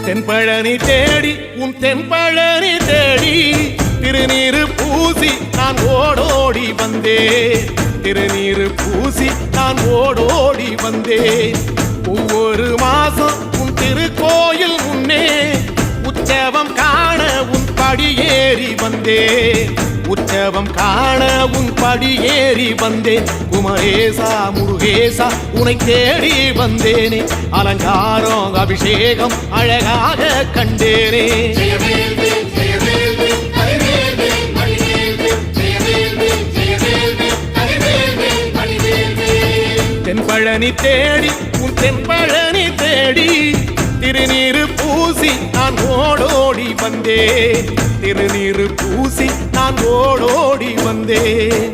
தென்பழனி தேடி உன் தென்பழனி தேடி திருநீரு பூசி நான் ஓடோடி வந்தேன். திருநீரு பூசி நான் ஓடோடி வந்தேன். ஒவ்வொரு மாசம் உன் திருக்கோயில் முன்னே உற்சவம் காண உன் படியேறி வந்தேன். உற்சவம் காண உன் படியேறி வந்தேன். குமரேசா முருகேசா உனை தேடி வந்தேனே. அலங்காரம் அபிஷேகம் அழகாக கண்டேனே. தென்பழனி தேடி உன் தென்பழனி தேடி திருநீரு பூசி நான் ஓடோடி வந்தேன். திருநீரு பூசி நான் ஓடோடி வந்தேன்.